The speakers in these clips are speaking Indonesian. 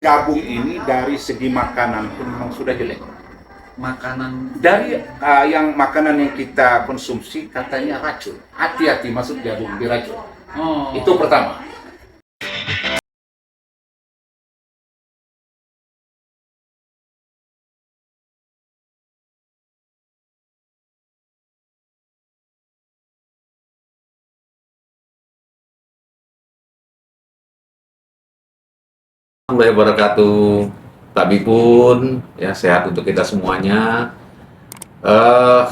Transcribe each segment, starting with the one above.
Gabung ini dari segi makanan pun memang sudah jelek. Makanan Dari yang makanan yang kita konsumsi katanya racun. Hati-hati masuk gabung diracun. oh Itu pertama. Warahmatullahi wabarakatuh. Tabi pun ya sehat untuk kita semuanya. eh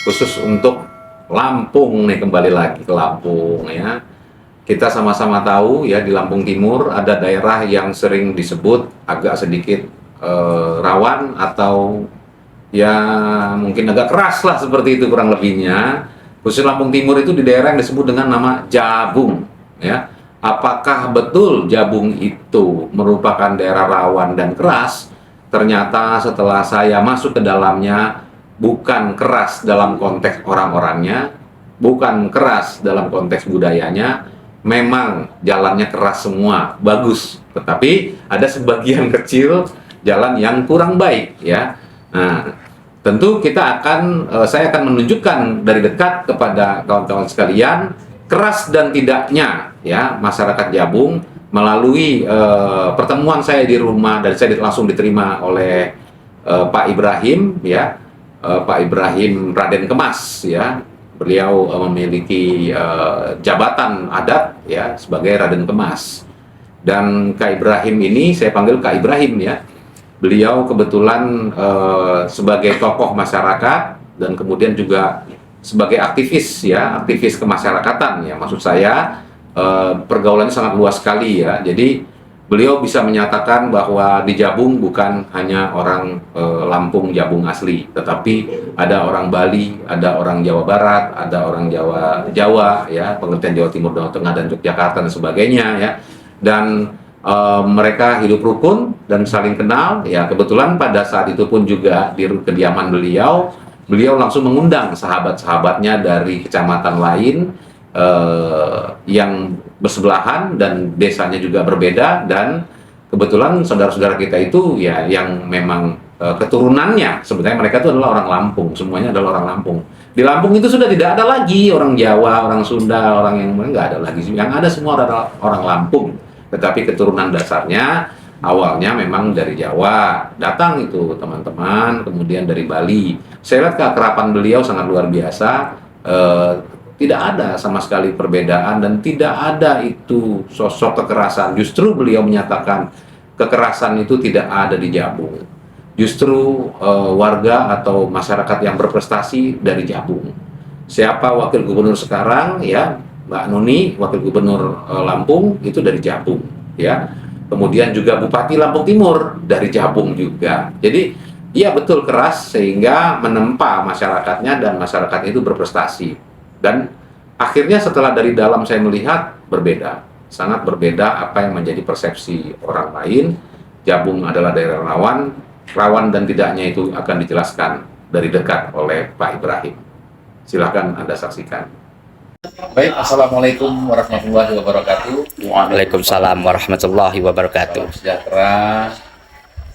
Khusus untuk Lampung nih, kembali lagi ke Lampung ya. Kita sama-sama tahu ya, di Lampung Timur ada daerah yang sering disebut agak sedikit rawan atau ya mungkin agak keras lah, seperti itu kurang lebihnya. Khusus Lampung Timur itu di daerah yang disebut dengan nama Jabung ya. Apakah betul Jabung itu merupakan daerah rawan dan keras? Ternyata setelah saya masuk ke dalamnya, bukan keras dalam konteks orang-orangnya, bukan keras dalam konteks budayanya, memang jalannya keras semua, bagus. Tetapi ada sebagian kecil jalan yang kurang baik ya. Nah, tentu saya akan menunjukkan dari dekat kepada kawan-kawan sekalian keras dan tidaknya ya masyarakat Jabung melalui pertemuan saya di rumah, dan saya langsung diterima oleh Pak Ibrahim ya, Pak Ibrahim Raden Kemas ya. Beliau memiliki jabatan adat ya sebagai Raden Kemas, dan Kak Ibrahim ini saya panggil Kak Ibrahim ya. Beliau kebetulan sebagai tokoh masyarakat dan kemudian juga sebagai aktivis ya, aktivis kemasyarakatan ya. Maksud saya pergaulannya sangat luas sekali ya. Jadi beliau bisa menyatakan bahwa di Jabung bukan hanya orang Lampung Jabung asli, tetapi ada orang Bali, ada orang Jawa Barat, ada orang Jawa ya, pengertian Jawa Timur, Jawa Tengah, dan Yogyakarta dan sebagainya ya. Dan mereka hidup rukun dan saling kenal ya. Kebetulan pada saat itu pun juga di kediaman beliau langsung mengundang sahabat-sahabatnya dari kecamatan lain yang bersebelahan dan desanya juga berbeda. Dan kebetulan saudara-saudara kita itu ya yang memang keturunannya sebenarnya mereka itu adalah orang Lampung, semuanya adalah orang Lampung. Di Lampung itu sudah tidak ada lagi orang Jawa, orang Sunda, orang yang nggak ada lagi. Yang ada semua adalah orang Lampung. Tetapi keturunan dasarnya awalnya memang dari Jawa, datang itu teman-teman, kemudian dari Bali. Saya lihat keakraban beliau sangat luar biasa, tidak ada sama sekali perbedaan dan tidak ada itu sosok kekerasan. Justru beliau menyatakan kekerasan itu tidak ada di Jabung. Justru warga atau masyarakat yang berprestasi dari Jabung. Siapa wakil gubernur sekarang ya, Mbak Nuni, wakil gubernur Lampung itu dari Jabung ya. Kemudian juga Bupati Lampung Timur dari Jabung juga. Jadi iya betul keras sehingga menempa masyarakatnya dan masyarakat itu berprestasi. Dan akhirnya setelah dari dalam saya melihat berbeda, sangat berbeda apa yang menjadi persepsi orang lain. Jabung adalah daerah rawan dan tidaknya itu akan dijelaskan dari dekat oleh Pak Ibrahim. Silakan Anda saksikan. Baik, assalamualaikum warahmatullahi wabarakatuh. Waalaikumsalam warahmatullahi wabarakatuh. Salam sejahtera.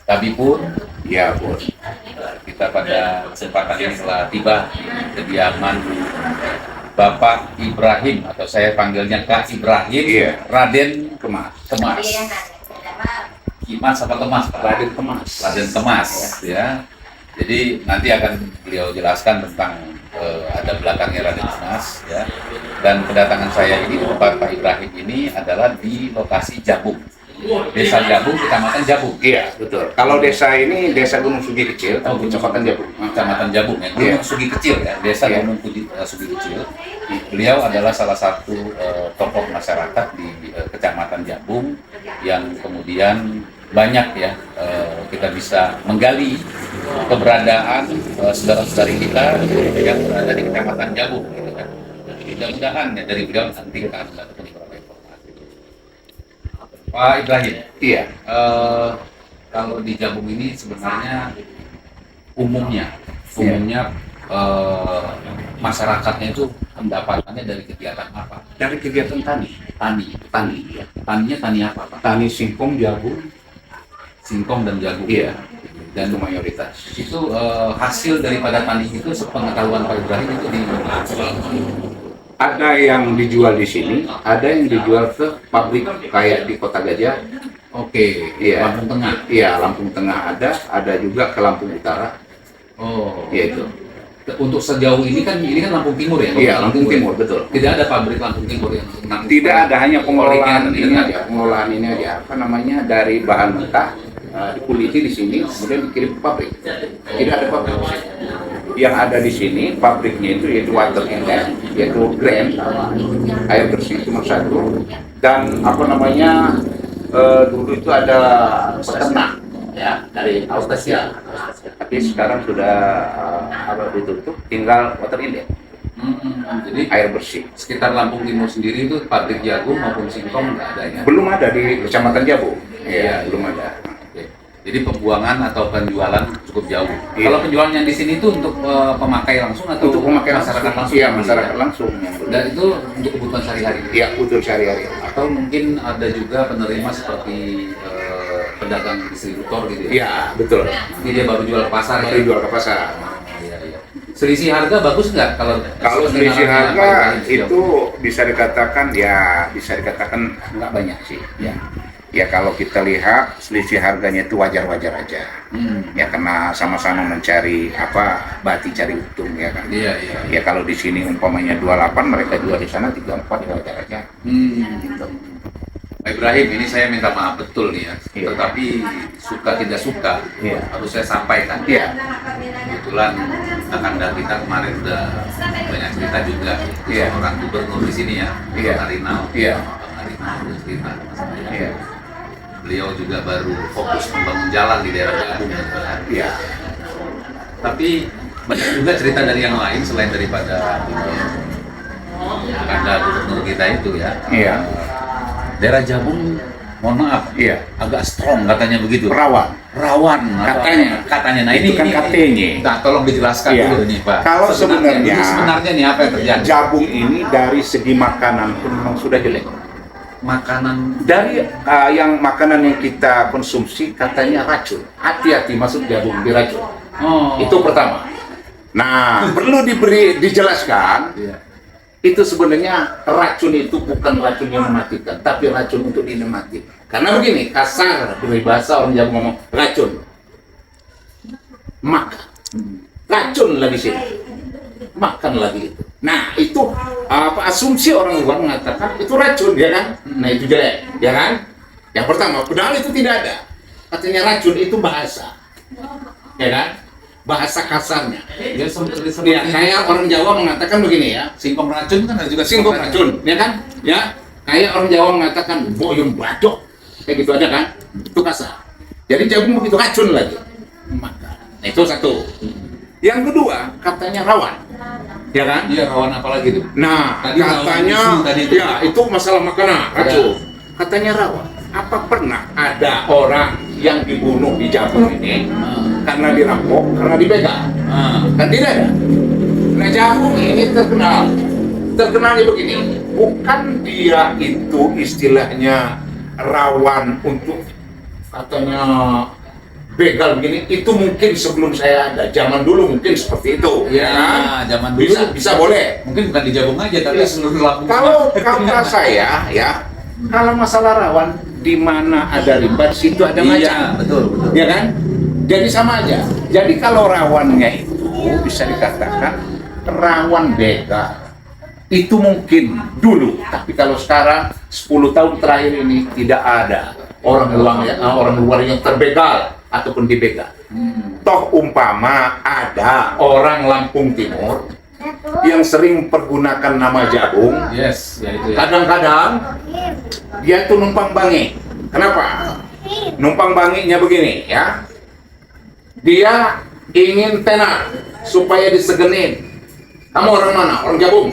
Tapi pun, ya pun, kita pada kesempatan ini telah tiba di kediaman Bapak Ibrahim, atau saya panggilnya Kak Ibrahim, Raden Kemas. Kimas apa Kemas? Raden Kemas. Raden Kemas ya. Jadi nanti akan beliau jelaskan tentang ada belakangnya Raden Kemas ya. Dan kedatangan saya ini di tempat Pak Ibrahim ini adalah di lokasi Jabung, Desa Jabung, Kecamatan Jabung. Iya, betul. Kalau desa ini Desa Gunung Sugi Kecil, Kecamatan Jabung. Kecamatan Jabung ya, Gunung Sugi Kecil ya, Desa Gunung Sugi Kecil. Beliau adalah salah satu tokoh masyarakat di Kecamatan Jabung yang kemudian banyak ya kita bisa menggali keberadaan saudara-saudari kita yang berada di Kecamatan Jabung gitu kan. Mudah-mudahan ya dari beliau nanti kita akan mendapatkan beberapa informasi. Pak Ibrahim, Iya. kalau di Jabung ini sebenarnya umumnya masyarakatnya itu pendapatannya dari kegiatan apa? Dari kegiatan tani. Tani. Ya. Taninya tani apa, Pak? Tani singkong, jagung, singkong dan jagung. Iya. Dan Itu mayoritas. itu hasil daripada tani itu sepengetahuan Pak Ibrahim itu di Ada yang dijual di sini, ada yang dijual ke pabrik kayak di Kota Gajah. Oke, Iya. Lampung Tengah. Iya, Lampung Tengah ada juga ke Lampung Utara. Oh, Iya itu. untuk sejauh ini kan Lampung Timur ya? Iya, Lampung Timur, betul. Tidak ada pabrik Lampung Timur yang menang. Tidak ada, hanya pengelolaan Original, ini tidak aja, pengelolaan ini aja. Apa namanya, dari bahan mentah dikuliti di sini, kemudian dikirim ke pabrik. Tidak ada pabrik di sini. Yang ada di sini pabriknya itu yaitu water inlet, yaitu gram, air bersih cuma satu. Dan apa namanya, dulu itu ada peternak ya dari Australia, tapi sekarang sudah ditutup, tinggal water inlet, Jadi air bersih. sekitar Lampung Timur sendiri itu pabrik jagung maupun singkong nggak ada ya? Belum ada di Kecamatan Jabung. Iya. Belum ada. Oke. Jadi pembuangan atau penjualan cukup jauh. Iya. Kalau penjualannya di sini itu untuk pemakai langsung atau Untuk pemakai masyarakat langsung? Iya, masyarakat langsung yang beli. Dan itu untuk kebutuhan sehari-hari. Iya, butuh sehari-hari. Atau mungkin ada juga penerima seperti pedagang distributor gitu ya? Iya, betul. Nanti dia baru jual ke pasar Baru jual ke pasar. Iya, iya. Selisih harga bagus nggak kalau Selisih dengan harga Pak Ibrahim sejauh itu bisa dikatakan nggak banyak sih. Ya. Ya kalau kita lihat selisih harganya itu wajar-wajar aja. Ya karena sama-sama mencari bati cari untung ya kan. Iya, iya. Ya kalau di sini umpamanya 28, mereka jual di sana 34, ya wajar aja. Gitu. Pak Ibrahim, ini saya minta maaf betul nih ya, Iya. tetapi suka tidak suka Iya. harus saya sampaikan. Iya. Kebetulan kakanda kita kemarin udah banyak cerita juga, Iya. seorang gubernur di sini ya, Iya. Bang Harinau. Iya. Bang Harinau udah cerita sama saya. Iya. Beliau juga baru fokus membangun jalan di daerah Jabung. gitu kan. Iya. Tapi banyak juga cerita dari yang lain selain daripada kakanda gubernur kita itu ya. Iya. Daerah Jabung, mohon maaf, Iya. agak strong katanya begitu. Rawan. Rawan katanya. Nah Itu kan katanya. Nah, tolong dijelaskan Iya. dulu nih Pak. Kalau sebenarnya- sebenarnya nih apa yang terjadi? Jabung ini dari segi makanan pun memang sudah jelek. Makanan Dari yang makanan yang kita konsumsi katanya racun. Hati-hati masuk jabung diracun. Itu pertama. Nah, perlu dijelaskan. Iya. Itu sebenarnya racun itu bukan racun yang mematikan, tapi racun untuk dinikmati. Karena begini, kasar dari bahasa orang Jawa ngomong racun. Makan. Racun lagi sini. Makan lagi itu. Nah, itu asumsi orang luar mengatakan itu racun, ya kan? Nah, itu jelek, ya kan? Yang pertama, padahal itu tidak ada. Katanya racun itu bahasa. Ya kan? Bahasa kasarnya. ya seperti Ya, kayak orang Jawa mengatakan begini ya, singkong racun kan ada juga singkong racun, ya kan? Ya, kayak orang Jawa mengatakan boyong bacok, kayak gitu ada kan? Itu kasar. Jadi jagung begitu racun lagi. Maka, itu satu. Yang kedua, katanya rawan, ya kan? Iya, rawan apa lagi tuh? Nah, Tadi katanya, rawan tadi itu. ya itu masalah makanan, racun. Katanya rawan. Apa pernah ada orang yang dibunuh di Jabung ini karena dirampok, karena dibegal? Kan tidak ada. Nah, Jabung ini terkenalnya begini, bukan dia itu istilahnya rawan untuk katanya begal begini, itu mungkin sebelum saya ada, zaman dulu mungkin seperti itu. Iya, kan? zaman dulu. Bisa boleh. Mungkin bukan di Jabung aja, tapi Iya. seluruh Lampung. Kalau kata saya ya, kalau masalah rawan di mana ada riba, di situ ada Iya, macam. betul. Ya kan? Jadi sama aja. Jadi kalau rawannya itu bisa dikatakan rawan begal. Itu mungkin dulu, tapi kalau sekarang 10 tahun terakhir ini tidak ada orang luar yang terbegal ataupun dibegal. Toh umpama ada orang Lampung Timur yang sering pergunakan nama Jabung, Yes, ya itu ya. kadang-kadang dia tuh numpang bangi. Kenapa? Numpang banginya begini ya. Dia ingin tenar supaya disegenin. Kamu orang mana? Orang Jabung.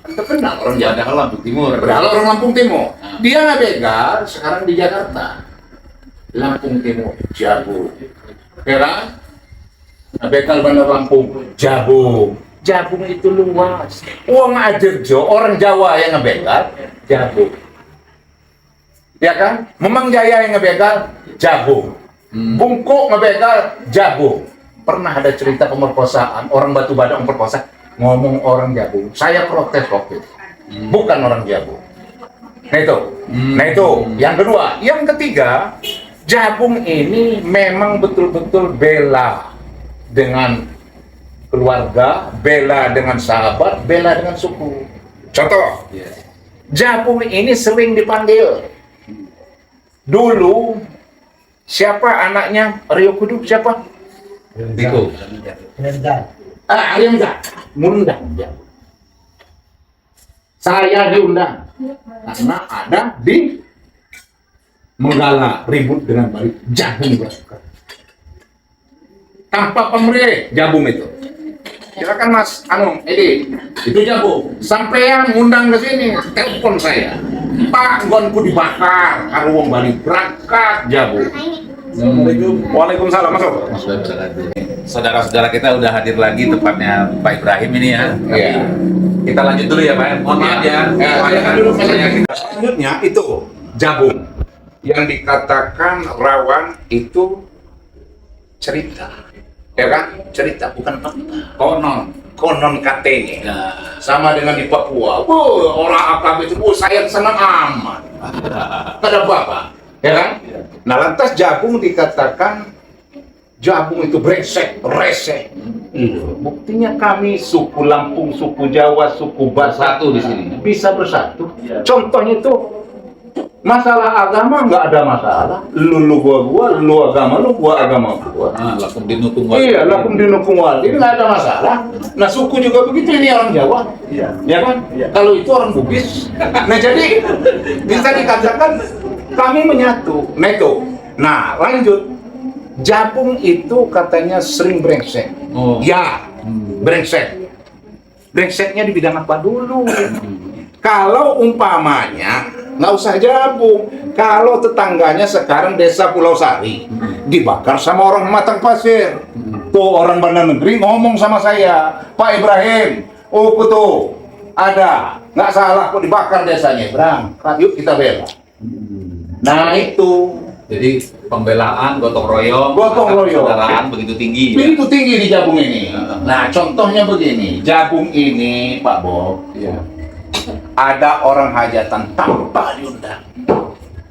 Terkenal orang Jabung. Padahal Lampung Timur. Padahal orang Lampung Timur. Dia nggak begal sekarang di Jakarta. Lampung Timur, Jabung. Ya kan? Nggak begal Bandar Lampung, Jabung. Jabung itu luas. Uang Ajerjo, orang Jawa yang ngebegal, Jabung. Ya kan? Memang Jaya yang ngebegal, Jabung. Bungkuk ngebegal jagung. Pernah ada cerita pemerkosaan, orang Batu Badak memperkosa, ngomong orang Jabung. Saya protes waktu itu. Bukan orang Jabung. Nah itu. Yang kedua, yang ketiga, Jabung ini memang betul-betul bela dengan keluarga, bela dengan sahabat, bela dengan suku. Contoh, Jabung ini sering dipanggil. Dulu siapa anaknya Rio Kudu? Siapa? Diko. Arianda mengundang dia. Saya diundang karena ada di Menggala ribut dengan balik Jabung bersuka. Tanpa pemrih Jabung itu. Silakan Mas Edi, itu Jabung. Sampean ngundang ke sini, telepon saya. Pak, nggonku dibakar, karo wong Bali berangkat Jabung. Assalamualaikum. Waalaikumsalam. Masuk. Saudara-saudara kita udah hadir lagi, tepatnya Pak Ibrahim ini ya. Iya. Kita lanjut dulu ya Pak. Mohon maaf ya. Selanjutnya itu Jabung yang dikatakan rawan itu cerita, ya kan? Cerita bukan fakta. Konon katanya. Sama dengan di Papua. Orang AKB itu, saya senang aman. Ada apa-apa, ya kan? Nah lantas Jabung dikatakan Jabung itu brengsek, resek. Buktinya kami suku Lampung, suku Jawa, suku Bersatu di sini. bisa bersatu. Contohnya itu masalah agama nggak ada masalah. Lu gua, lu agama lu, gua agama gua. Lakum dinukum wal. Iya, lakum dinukum wal. Ini nggak ada masalah. Nah suku juga begitu, ini orang Jawa, ya kan? Kalau itu orang Bugis. Nah jadi bisa dikatakan kami menyatu. Nah lanjut. Jabung itu katanya sering brengsek. Ya, brengsek. Brengseknya di bidang apa dulu? Kalau umpamanya, nggak usah Jabung. Kalau tetangganya sekarang desa Pulau Sari, dibakar sama orang Matang Pasir. Tuh orang Banda Negeri ngomong sama saya, Pak Ibrahim, tuh ada, nggak salah kok dibakar desanya. Berangkat, yuk kita bela. Nah itu. Jadi pembelaan, gotong royong, persaudaraan begitu tinggi. Begitu tinggi di Jabung ini. Nah, contohnya begini, Jabung ini, Pak Bob, ada orang hajatan tanpa diundang.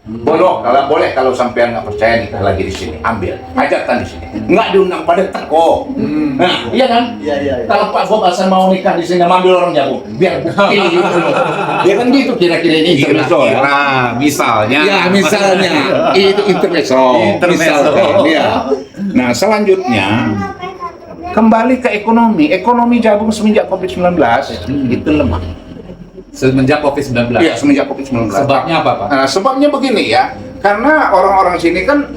Boleh kalau sampean nggak percaya nikah lagi di sini, ambil hajatan di sini. Nggak diundang pada teko. Nah, iya kan? Iya. Kalau Pak Bob asal mau nikah di sini, ambil orang Jabung, biar bukti gitu loh. Ya kan gitu kira-kira ini. Kira-kira misalnya. Ya misalnya itu intermezzo. Ya. Nah selanjutnya kembali ke ekonomi. Ekonomi Jabung semenjak COVID-19 itu lemah. Semenjak COVID-19. Iya semenjak COVID-19. Sebabnya apa Pak? Nah, sebabnya begini ya, karena orang-orang sini kan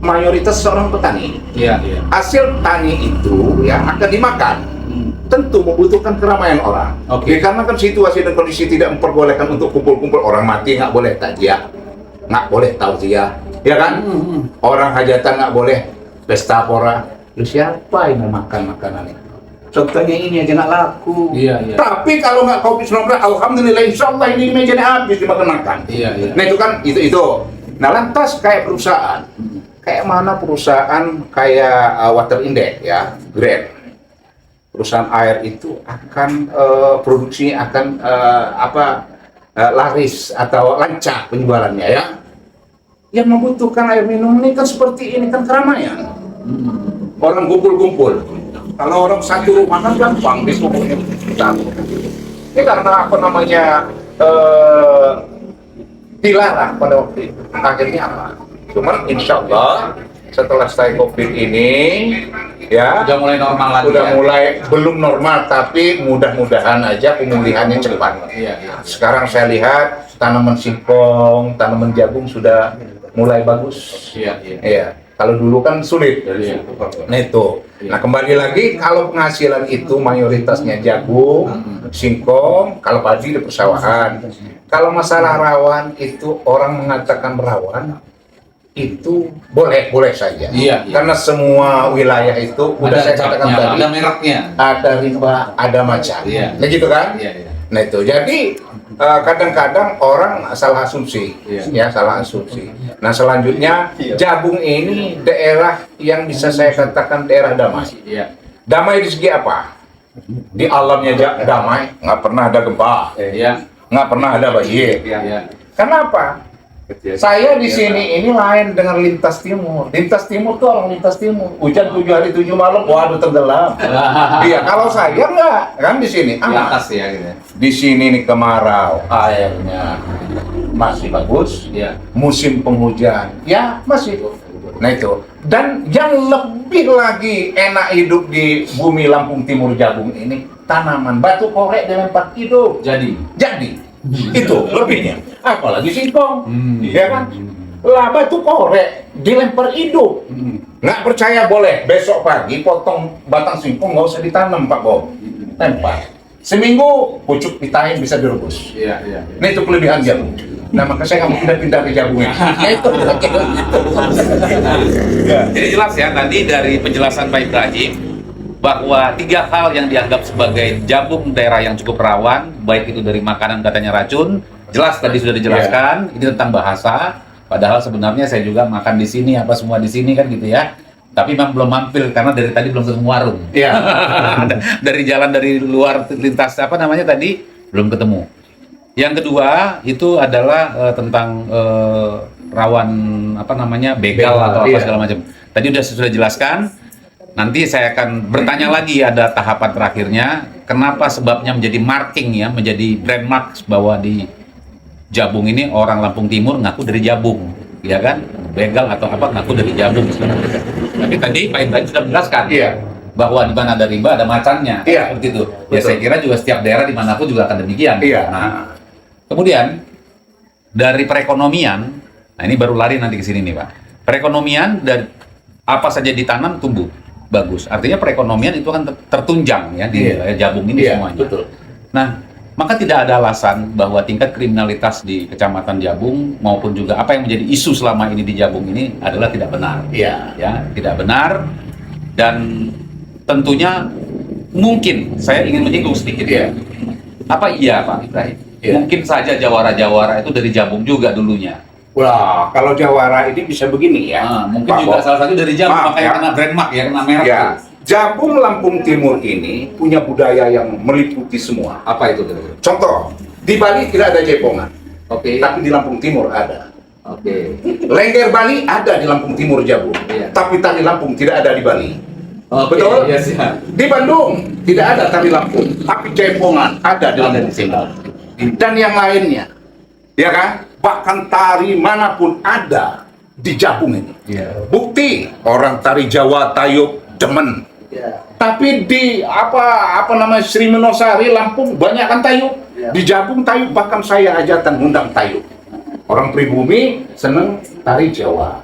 mayoritas seorang petani. Iya. Hasil tani itu ya akan dimakan. Tentu membutuhkan keramaian orang. Oke. Dikarenakan situasi dan kondisi tidak memperbolehkan untuk kumpul-kumpul, orang mati nggak boleh takziah, nggak boleh tausiah, ya kan? Orang hajatan nggak boleh pesta pora. Lu siapa yang mau makan makanan itu? Contohnya ini aja nggak laku. Iya. Tapi kalau nggak COVID-19, alhamdulillah, insya Allah ini mejanya habis dimakan-makan. Iya. Nah itu kan itu. Nah lantas kayak perusahaan, kayak mana perusahaan kayak Water Index ya, Grade. Perusahaan air itu akan produksi akan laris atau lancar penjualannya ya. Yang membutuhkan air minum ini kan seperti ini kan keramaian. Orang kumpul-kumpul. Kalau orang satu rumah kan gampang disuruhnya. Ini karena apa namanya dilarang pada waktu itu. Akhirnya apa? Cuman insya Allah setelah selesai COVID ini ya Udah mulai normal lagi. mulai belum normal, tapi mudah-mudahan aja pemulihannya cepat. Iya. Sekarang saya lihat tanaman singkong, tanaman jagung sudah mulai bagus. Iya. Kalau dulu kan sulit. Nah itu. Nah kembali lagi, kalau penghasilan itu mayoritasnya jagung, singkong, kalau padi di persawahan. Kalau masalah rawan itu orang mengatakan rawan itu boleh saja. Iya. Karena semua wilayah itu udah saya katakan tadi, ada mereknya. ada riba, ada macam. Iya. Nah gitu kan? Iya. Nah itu. Jadi kadang-kadang orang salah asumsi, ya salah asumsi. Nah selanjutnya Jabung ini daerah yang bisa saya katakan daerah damai. Damai di segi apa? Di alamnya damai, nggak pernah ada gempa, nggak pernah ada banjir. Kenapa? Saya di sini ini lain dengan lintas timur. Lintas timur tuh orang lintas timur. Hujan 7 hari 7 malam, waduh tenggelam. Iya, kalau saya enggak, kan di sini. atas ya gitu. Di sini nih kemarau, airnya masih bagus. Musim penghujan, ya masih. Nah itu. Dan yang lebih lagi enak hidup di bumi Lampung Timur Jabung ini, tanaman batu korek dilempar hidup. Jadi itu lebihnya. Apalagi singkong, ya kan? Lah batu korek dilempar hidup. Nggak percaya boleh besok pagi potong batang singkong, nggak usah ditanam Pak Bob. Lempar. Seminggu pucuk pitahin bisa direbus. Nah itu kelebihan Jabung. Nah maka saya nggak mau pindah-pindah ke Jabung ini. Itu. Jadi jelas ya tadi dari penjelasan Pak Ibrahim bahwa 3 hal yang dianggap sebagai Jabung daerah yang cukup rawan, baik itu dari makanan katanya racun, jelas tadi sudah dijelaskan, ini tentang bahasa, padahal sebenarnya saya juga makan di sini, apa semua di sini kan gitu ya, tapi memang belum mampir karena dari tadi belum ketemu warung. Dari jalan dari luar lintas apa namanya tadi belum ketemu. Yang kedua itu adalah tentang rawan apa namanya begal atau apa segala macam. Tadi sudah jelaskan. Nanti saya akan bertanya lagi, ada tahapan terakhirnya, kenapa sebabnya menjadi marking ya, menjadi brand mark bahwa di Jabung ini orang Lampung Timur ngaku dari Jabung, ya kan? Begal atau apa ngaku dari Jabung. Tapi tadi Pak Ibrahim sudah menjelaskan bahwa di mana ada rimba ada macannya, seperti itu. Ya saya kira juga setiap daerah dimanapun juga akan demikian. Nah, kemudian dari perekonomian, nah ini baru lari nanti ke sini nih Pak. Perekonomian dan apa saja ditanam tumbuh. Bagus, artinya perekonomian itu kan tertunjang ya di Jabung ini semuanya. Betul. Nah, maka tidak ada alasan bahwa tingkat kriminalitas di Kecamatan Jabung maupun juga apa yang menjadi isu selama ini di Jabung ini adalah tidak benar. Ya, tidak benar dan tentunya mungkin saya ingin menyinggung sedikit ya. Apa iya Pak Ibrahim? Mungkin saja jawara-jawara itu dari Jabung juga dulunya. Wah, kalau Jawara ini bisa begini ya. Mungkin juga salah satu dari Jabung, makanya kena brand mark ya, kena merek. Jabung Lampung Timur ini punya budaya yang meliputi semua. Apa itu? Contoh, di Bali tidak ada jaipongan. Tapi di Lampung Timur ada. Lengger Bali ada di Lampung Timur Jabung. Tapi tari Lampung tidak ada di Bali. Betul? Di Bandung tidak ada tari Lampung, tapi jaipongan ada di Lampung Timur. Dan yang lainnya. Ya kan? Bahkan tari manapun ada di Jabung ini. Bukti orang tari Jawa Tayub demen. Tapi di apa namanya Sri Menosari Lampung banyak kan Tayub. Di Jabung Tayub, bahkan saya hajatan undang Tayub. Orang pribumi seneng tari Jawa.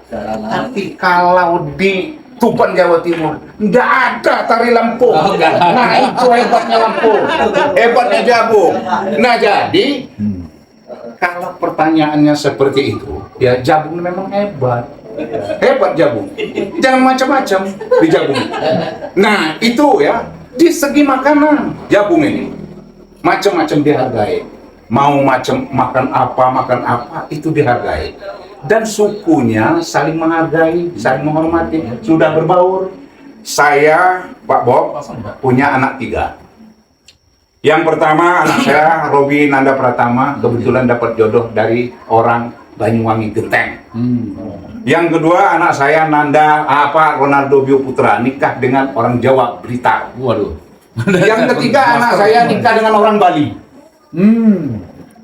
Tapi kalau di Tuban Jawa Timur nggak ada tari Lampung. Nah itu hebatnya Lampung, hebatnya Jabung. Nah jadi kalau pertanyaannya seperti itu, ya Jabung memang hebat. Hebat Jabung. Jangan macam-macam di Jabung. Nah, itu ya, di segi makanan Jabung ini macam-macam dihargai. Mau makan apa itu dihargai. Dan sukunya saling menghargai, saling menghormati, sudah berbaur. Saya, Pak Bob, punya anak 3. Yang pertama anak saya Robi Nanda Pratama kebetulan dapat jodoh dari orang Banyuwangi Genteng. Yang kedua anak saya Ronaldo Bio Putra nikah dengan orang Jawa Blitar. Waduh. Yang ketiga anak saya nikah dengan orang Bali.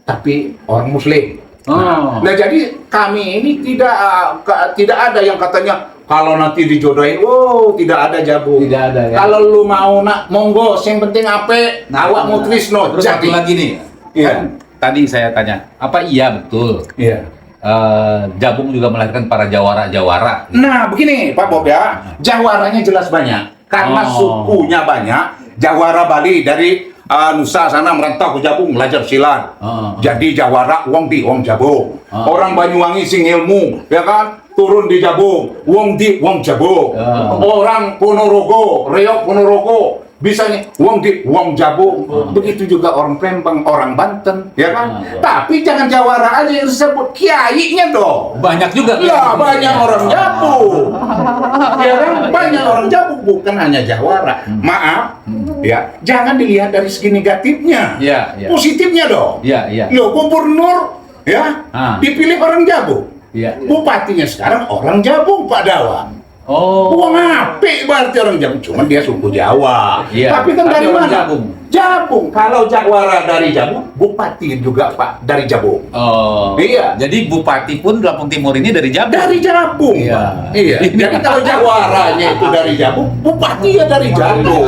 Tapi orang Muslim. Nah jadi kami ini tidak ada yang katanya kalau nanti dijodohin, tidak ada Jabung. Tidak ada ya. Kalau lu mau monggo, yang penting ape, awak mau trisno. Terus satu lagi nih, kan, tadi saya tanya, apa iya betul? Jabung juga melahirkan para jawara-jawara. Nah begini Pak Bob ya, jawaranya jelas banyak, karena sukunya banyak. Jawara Bali dari Nusa sana merantau ke Jabung belajar silat. Jadi jawara wong di wong Jabung. Orang Banyuwangi sing ilmu, ya kan? Turun di Jabung, wong di wong Jabung. Orang Ponorogo, Reok Ponorogo, Bisanya wong Jabung, begitu juga orang Palembang, orang Banten, ya kan? Tapi jangan Jawara aja yang disebut, kiainya dong. Banyak juga. Ya, banyak orang Jabung. Ya kan? Banyak orang Jabung, bukan hanya Jawara. Maaf, ya, jangan dilihat dari segi negatifnya. Iya, iya. Positifnya dong. Iya, iya. Loh, gubernur ya dipilih orang Jabung. Iya. Bupatinya sekarang orang Jabung, Pak Dawa. Oh. Wong apik berarti orang Jabung, cuman dia suku Jawa. Iya. Tapi kan dari orang mana? Jabung. Jabung. Kalau Jawara dari Jabung, bupati juga Pak dari Jabung. Oh. Iya. Jadi bupati pun Lampung Timur ini dari Jabung. Dari Jabung, Iya. Pak. Iya. Jadi kalau Jawaranya itu dari Jabung, bupati ya dari Jabung.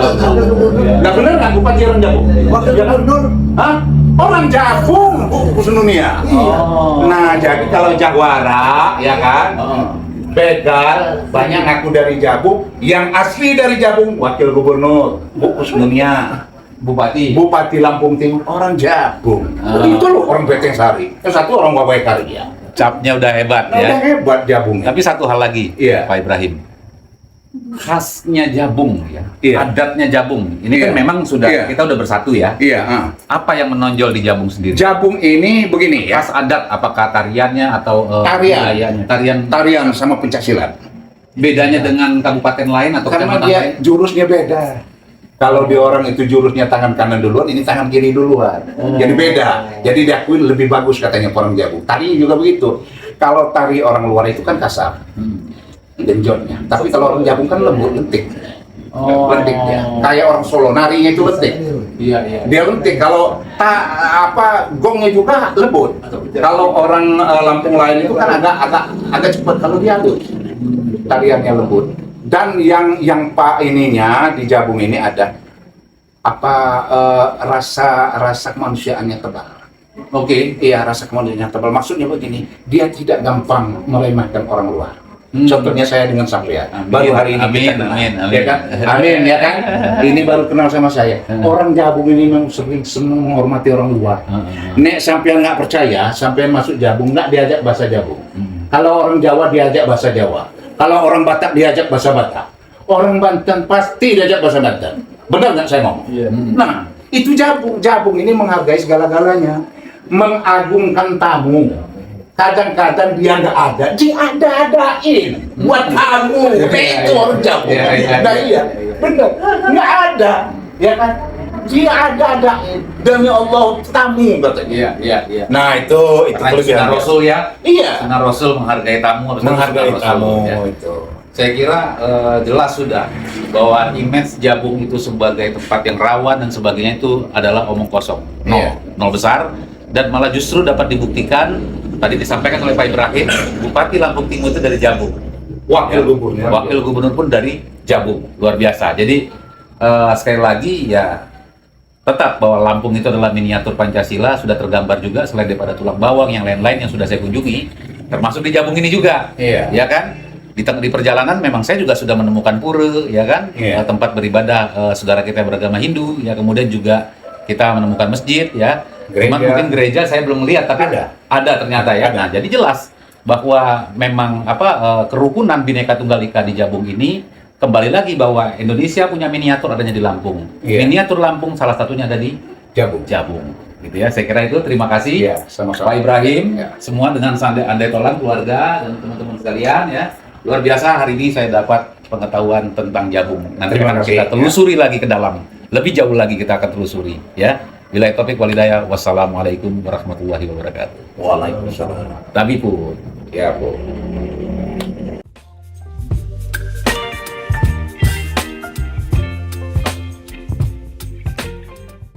Nah bener nggak bupati orang Jabung? Wakil gubernur? Hah? Orang Jabung, Bu Senunia. Oh. Nah jadi kalau Jawara, ya kan? Begal, banyak ngaku dari Jabung, yang asli dari Jabung, wakil gubernur, Bu Kusnunia, Bupati. Bupati Lampung Timur, orang Jabung. Ah. Itu loh orang Beteng Sari, yang satu orang Babai Karya. Capnya udah hebat Nah, ya. udah hebat Jabung. Tapi satu hal lagi, Iya. Pak Ibrahim. Khasnya Jabung ya, Iya. adatnya Jabung. Ini Iya. kan memang sudah Iya. kita udah bersatu ya. Iya. Apa yang menonjol di Jabung sendiri? Jabung ini begini ya, Khas adat, apakah tariannya atau Tarian. budayanya? Tarian. tarian sama pencaksilat. Bedanya dengan kabupaten lain atau Karena kecamatan dia lain? jurusnya beda. Kalau di orang itu jurusnya tangan kanan duluan, ini tangan kiri duluan. Jadi beda. Jadi diakui lebih bagus katanya orang Jabung. Tari juga begitu. Kalau tari orang luar itu kan kasar, genjotnya. Tapi kalau orang Jabung kan lembut, lentik. Lentik dia. Kayak orang Solo, narinya itu lentik. Iya, iya. Dia lentik. Kalau gongnya juga lembut. Kalau orang Lampung lain itu kan agak cepat. Kalau dia halus, tariannya lembut. Dan yang Pak ininya di Jabung ini ada rasa kemanusiaannya tebal. Oke. Iya, rasa kemanusiaannya tebal. Maksudnya begini, dia tidak gampang meremehkan orang luar. Contohnya saya dengan sampean. Baru hari ini kita kenal. Amin. Ya kan? Amin ya kan? Ini baru kenal sama saya. Orang Jabung ini memang sering senang menghormati orang luar. Nek sampean nggak percaya, sampean masuk Jabung nggak diajak bahasa Jabung. Kalau orang Jawa diajak bahasa Jawa. Kalau orang Batak diajak bahasa Batak. Orang Banten pasti diajak bahasa Banten. Benar nggak saya ngomong? Nah, itu Jabung. Jabung ini menghargai segala-galanya, mengagungkan tamu. Kadang-kadang dia nggak ada, diada-adain buat tamu. Itu orang Jabung. Nah iya, benar. Nggak ada, ya kan? Dia ada-adain demi Allah tamu katanya. Iya. Nah itu Karena itu kelebihan sunnah dia. Rasul ya. Iya. Sunnah Rasul menghargai tamu, harus Menghargai sunnah Rasul, tamu ya. itu. Saya kira jelas sudah bahwa image Jabung itu sebagai tempat yang rawan dan sebagainya itu adalah omong kosong, Iya. nol besar, dan malah justru dapat dibuktikan tadi disampaikan oleh Pak Ibrahim, Bupati Lampung Timur itu dari Jabung, Wakil gubernur. wakil gubernur pun dari Jabung, luar biasa. Jadi sekali lagi ya tetap bahwa Lampung itu adalah miniatur Pancasila, sudah tergambar juga selain daripada tulang bawang yang lain-lain yang sudah saya kunjungi, termasuk di Jabung ini juga, Iya. ya kan? Di perjalanan memang saya juga sudah menemukan pura, ya kan? Iya. Tempat beribadah saudara kita yang beragama Hindu, ya kemudian juga kita menemukan masjid, ya. Cuma Gereja. mungkin gereja saya belum lihat, tapi ada ternyata ya. Ada. Nah, jadi jelas bahwa memang kerukunan Bhinneka Tunggal Ika di Jabung ini kembali lagi bahwa Indonesia punya miniatur adanya di Lampung. Iya. Miniatur Lampung salah satunya ada di Jabung. Jabung. Gitu ya. Saya kira itu terima kasih Iya, sama-sama. Pak Ibrahim, Ya. semua dengan Andai Tolan keluarga dan teman-teman sekalian ya. Luar biasa hari ini saya dapat pengetahuan tentang Jabung. Nanti Terima akan kasih, kita telusuri lagi ke dalam. Lebih jauh lagi kita akan telusuri ya. Billahi taufik wal hidayah. Wassalamualaikum warahmatullahi wabarakatuh. Waalaikumsalam. Tapi pun Ya, Bu.